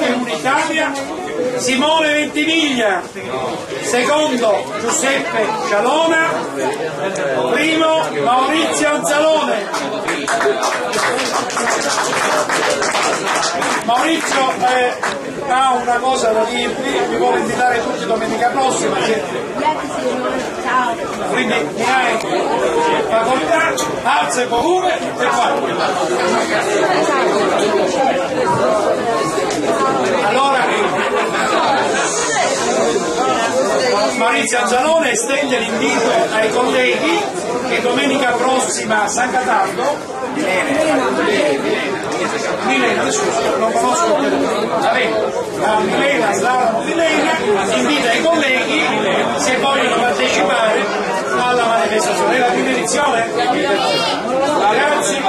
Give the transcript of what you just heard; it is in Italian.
e Unitalia, Simone Ventimiglia, secondo Giuseppe Cialona, primo Maurizio Anzalone. Maurizio ha una cosa da dirvi, vi vuole invitare tutti domenica prossima, quindi mi hai facoltà, alza il volume e vai. Allora Maurizio Anzalone estende l'invito ai colleghi che domenica prossima a San Cataldo, Milena, scusa, non conosco Milena, Slava Milena, invita i colleghi se vogliono partecipare alla manifestazione. È la prima edizione? Ragazzi,